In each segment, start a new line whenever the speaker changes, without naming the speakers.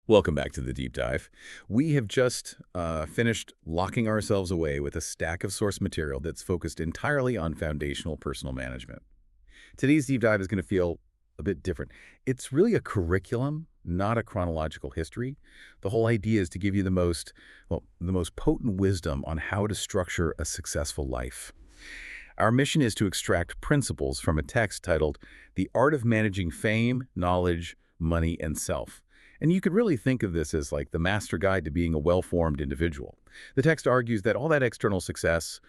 Welcome back to the deep dive. We have just finished locking ourselves away with a stack of source material that's focused entirely on foundational personal management. Today's deep dive is going to feel a bit different. It's really a curriculum, not a chronological history. The whole idea is to give you the most potent wisdom on how to structure a successful life. Our mission is to extract principles from a text titled The Art of Managing Fame, Knowledge, Money, and Self. And you could really think of this as like the master guide to being a well-formed individual. The text argues that all that external success,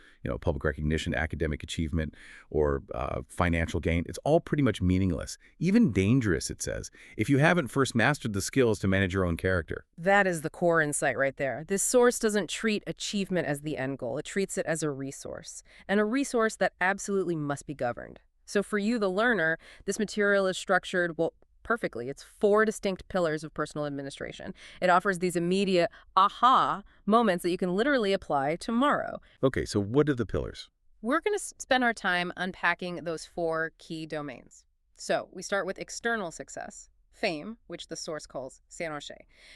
public recognition, academic achievement, or financial gain, it's all pretty much meaningless, even dangerous, it says, if you haven't first mastered the skills to manage your own character.
That is the core insight right there. This source doesn't treat achievement as the end goal. It treats it as a resource, and a resource that absolutely must be governed. So for you, the learner, this material is structured, well, perfectly. It's 4 distinct pillars of personal administration. It offers these immediate aha moments that you can literally apply tomorrow.
Okay, so what are the pillars?
We're going to spend our time unpacking those 4 key domains. So we start with external success, fame, which the source calls seonche.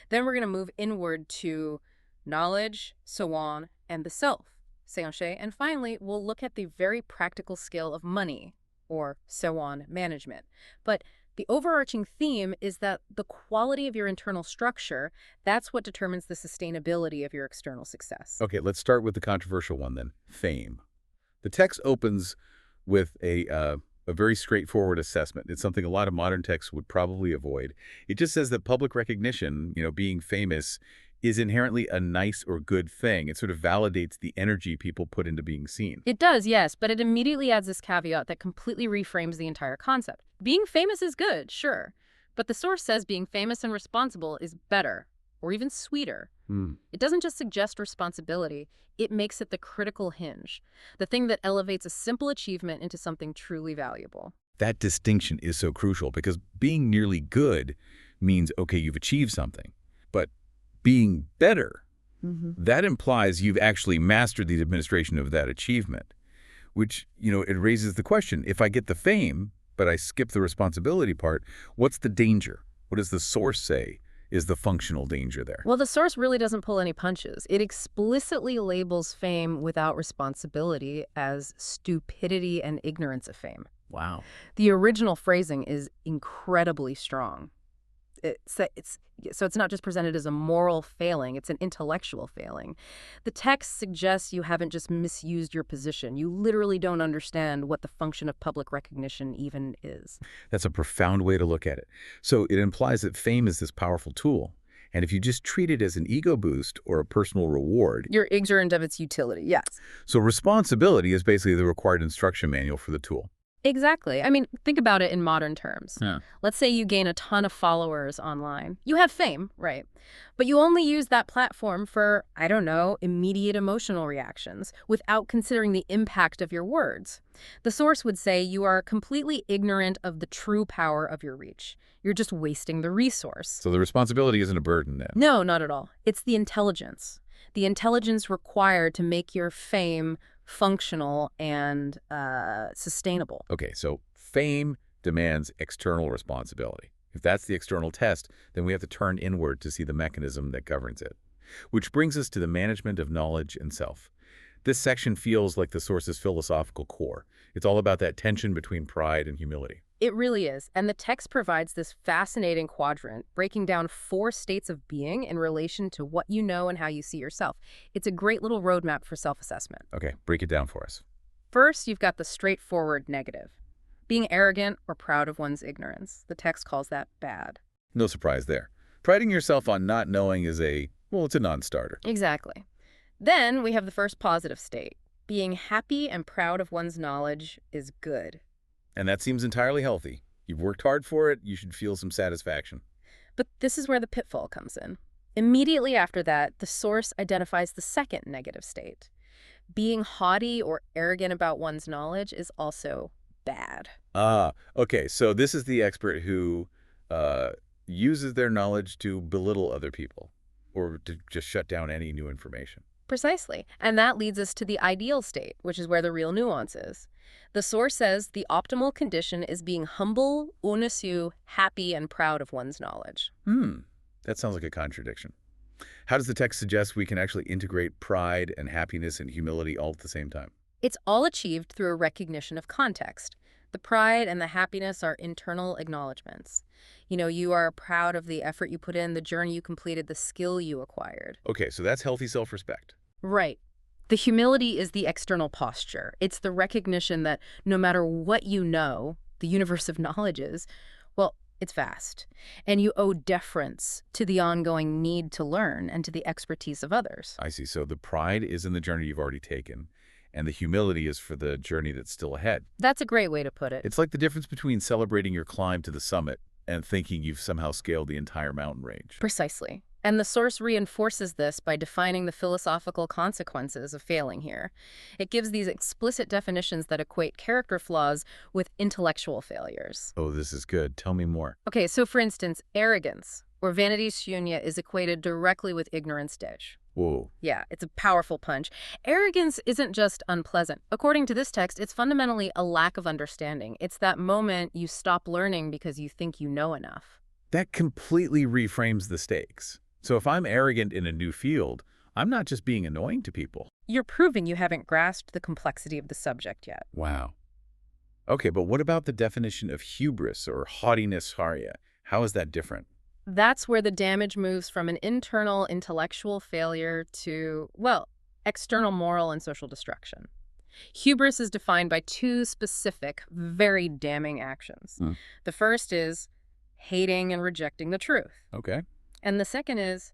Then we're going to move inward to knowledge, sewon, and the self, seonche. And finally, we'll look at the very practical skill of money, or sewon management. But the overarching theme is that the quality of your internal structure, that's what determines the sustainability of your external success.
Okay, let's start with the controversial one then, fame. The text opens with a very straightforward assessment. It's something a lot of modern texts would probably avoid. It just says that public recognition, being famous, is inherently a nice or good thing. It sort of validates the energy people put into being seen.
It does, yes, but it immediately adds this caveat that completely reframes the entire concept. Being famous is good, sure, but the source says being famous and responsible is better, or even sweeter. It doesn't just suggest responsibility, it makes it the critical hinge, the thing that elevates a simple achievement into something truly valuable.
That distinction is so crucial because being nearly good means, okay, you've achieved something, but being better, that implies you've actually mastered the administration of that achievement, which, it raises the question, if I get the fame, but I skip the responsibility part, what's the danger? What does the source say is the functional danger there?
Well, the source really doesn't pull any punches. It explicitly labels fame without responsibility as stupidity and ignorance of fame.
Wow.
The original phrasing is incredibly strong. So it's not just presented as a moral failing, it's an intellectual failing. The text suggests you haven't just misused your position. You literally don't understand what the function of public recognition even is.
That's a profound way to look at it. So it implies that fame is this powerful tool. And if you just treat it as an ego boost or a personal reward,
You're ignorant of its utility, yes.
so responsibility is basically the required instruction manual for the tool.
Exactly. I mean, think about it in modern terms.
Yeah.
Let's say you gain a ton of followers online. You have fame, right? But you only use that platform for, I don't know, immediate emotional reactions without considering the impact of your words. The source would say you are completely ignorant of the true power of your reach. You're just wasting the resource.
So the responsibility isn't a burden then.
No, not at all. It's the intelligence. The intelligence required to make your fame functional and sustainable.
Okay, so fame demands external responsibility. If that's the external test, then we have to turn inward to see the mechanism that governs it. Which brings us to the management of knowledge and self. This section feels like the source's philosophical core. It's all about that tension between pride and humility.
It really is. And the text provides this fascinating quadrant, breaking down 4 states of being in relation to what you know and how you see yourself. It's a great little roadmap for self-assessment.
Okay, break it down for us.
First, you've got the straightforward negative. Being arrogant or proud of one's ignorance. The text calls that bad.
No surprise there. Priding yourself on not knowing is it's a non-starter.
Exactly. Then we have the first positive state. Being happy and proud of one's knowledge is good.
And that seems entirely healthy. You've worked hard for it, you should feel some satisfaction.
But this is where the pitfall comes in. Immediately after that, the source identifies the second negative state. Being haughty or arrogant about one's knowledge is also bad.
Okay, so this is the expert who uses their knowledge to belittle other people or to just shut down any new information.
Precisely. And that leads us to the ideal state, which is where the real nuance is. The source says the optimal condition is being humble, unasu, happy, and proud of one's knowledge.
That sounds like a contradiction. How does the text suggest we can actually integrate pride and happiness and humility all at the same time?
It's all achieved through a recognition of context. The pride and the happiness are internal acknowledgments. You are proud of the effort you put in, the journey you completed, the skill you acquired.
Okay, so that's healthy self-respect.
Right. The humility is the external posture. It's the recognition that no matter what you know, the universe of knowledge is, well, it's vast. And you owe deference to the ongoing need to learn and to the expertise of others.
I see. So the pride is in the journey you've already taken, and the humility is for the journey that's still ahead.
That's a great way to put it.
It's like the difference between celebrating your climb to the summit and thinking you've somehow scaled the entire mountain range.
Precisely. And the source reinforces this by defining the philosophical consequences of failing here. It gives these explicit definitions that equate character flaws with intellectual failures.
Oh, this is good. Tell me more.
Okay, so for instance, arrogance, or vanity shunya, is equated directly with ignorance desh.
Whoa.
Yeah, it's a powerful punch. Arrogance isn't just unpleasant. According to this text, it's fundamentally a lack of understanding. It's that moment you stop learning because you think you know enough.
That completely reframes the stakes. So if I'm arrogant in a new field, I'm not just being annoying to people.
You're proving you haven't grasped the complexity of the subject yet.
Wow. Okay, but what about the definition of hubris or haughtiness, Harya? How is that different?
That's where the damage moves from an internal intellectual failure to, well, external moral and social destruction. Hubris is defined by two specific, very damning actions. The first is hating and rejecting the truth.
Okay.
And the second is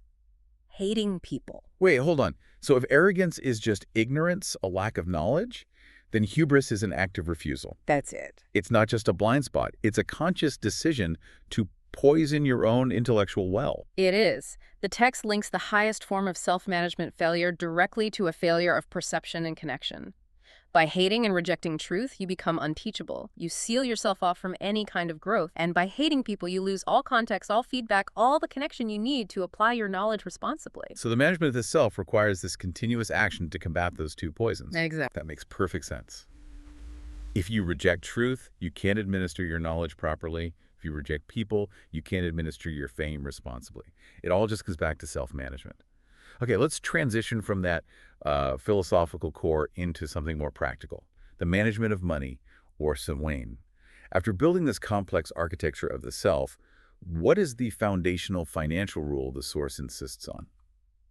hating people.
Wait, hold on. So if arrogance is just ignorance, a lack of knowledge, then hubris is an act of refusal.
That's it.
It's not just a blind spot. It's a conscious decision to poison your own intellectual well.
It is. The text links the highest form of self-management failure directly to a failure of perception and connection. By hating and rejecting truth, you become unteachable. You seal yourself off from any kind of growth. And by hating people, you lose all context, all feedback, all the connection you need to apply your knowledge responsibly.
So the management of the self requires this continuous action to combat those two poisons.
Exactly.
That makes perfect sense. If you reject truth, you can't administer your knowledge properly. If you reject people, you can't administer your fame responsibly. It all just comes back to self-management. Okay, let's transition from that philosophical core into something more practical, the management of money, or Samhain. After building this complex architecture of the self, what is the foundational financial rule the source insists on?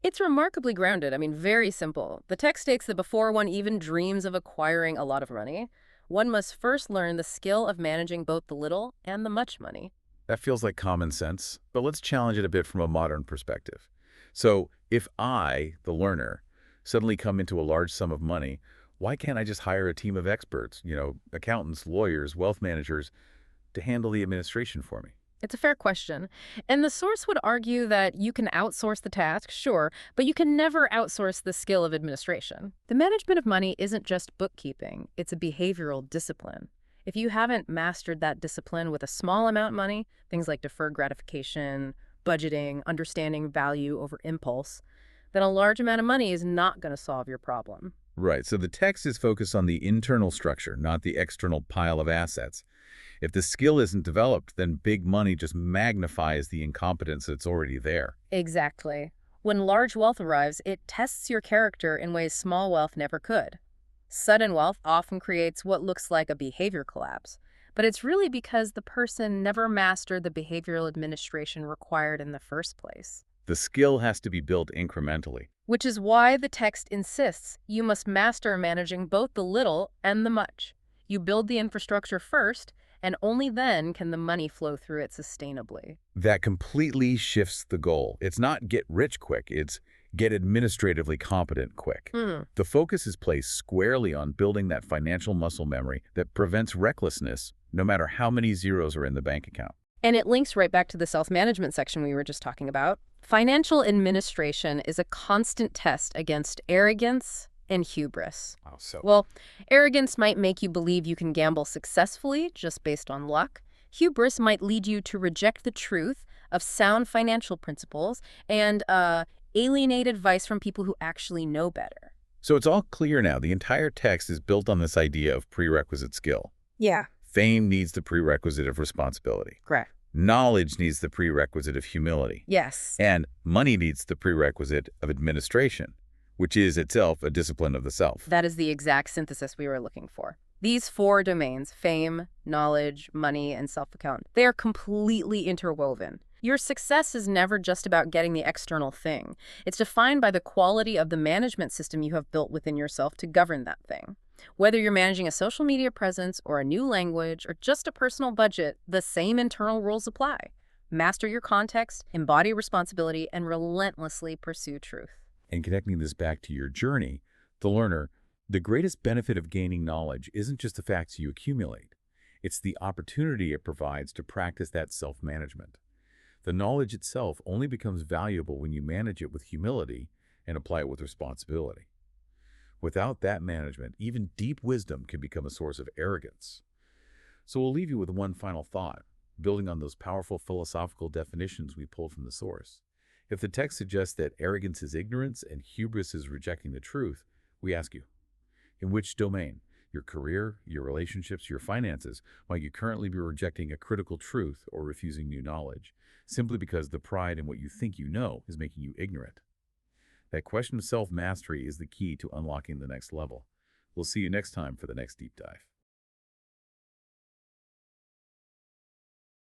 It's remarkably grounded. Very simple. The text states that before one even dreams of acquiring a lot of money, one must first learn the skill of managing both the little and the much money.
That feels like common sense, but let's challenge it a bit from a modern perspective. So if I, the learner, suddenly come into a large sum of money, why can't I just hire a team of experts, accountants, lawyers, wealth managers, to handle the administration for me?
It's a fair question. And the source would argue that you can outsource the task, sure, but you can never outsource the skill of administration. The management of money isn't just bookkeeping, it's a behavioral discipline. If you haven't mastered that discipline with a small amount of money, things like deferred gratification, budgeting, understanding value over impulse, then a large amount of money is not going to solve your problem.
Right, so the text is focused on the internal structure, not the external pile of assets. If the skill isn't developed, then big money just magnifies the incompetence that's already there.
Exactly. When large wealth arrives, it tests your character in ways small wealth never could. Sudden wealth often creates what looks like a behavior collapse, but it's really because the person never mastered the behavioral administration required in the first place.
The skill has to be built incrementally.
Which is why the text insists you must master managing both the little and the much. You build the infrastructure first, and only then can the money flow through it sustainably.
That completely shifts the goal. It's not get rich quick, it's get administratively competent quick. The focus is placed squarely on building that financial muscle memory that prevents recklessness, no matter how many zeros are in the bank account.
And it links right back to the self-management section we were just talking about. Financial administration is a constant test against arrogance and hubris. Well, arrogance might make you believe you can gamble successfully just based on luck. Hubris might lead you to reject the truth of sound financial principles and alienate advice from people who actually know better.
So it's all clear now. The entire text is built on this idea of prerequisite skill.
Yeah.
Fame needs the prerequisite of responsibility.
Correct.
Knowledge needs the prerequisite of humility.
Yes.
And money needs the prerequisite of administration, which is itself a discipline of the self.
That is the exact synthesis we were looking for. These four domains, fame, knowledge, money, and self-account, they are completely interwoven. Your success is never just about getting the external thing. It's defined by the quality of the management system you have built within yourself to govern that thing. Whether you're managing a social media presence or a new language or just a personal budget, the same internal rules apply. Master your context, embody responsibility, and relentlessly pursue truth.
And connecting this back to your journey, the learner, the greatest benefit of gaining knowledge isn't just the facts you accumulate. It's the opportunity it provides to practice that self-management. The knowledge itself only becomes valuable when you manage it with humility and apply it with responsibility. Without that management, even deep wisdom can become a source of arrogance. So we'll leave you with one final thought, building on those powerful philosophical definitions we pulled from the source. If the text suggests that arrogance is ignorance and hubris is rejecting the truth, we ask you, in which domain, your career, your relationships, your finances, might you currently be rejecting a critical truth or refusing new knowledge, simply because the pride in what you think you know is making you ignorant? That question of self-mastery is the key to unlocking the next level. We'll see you next time for the next deep dive.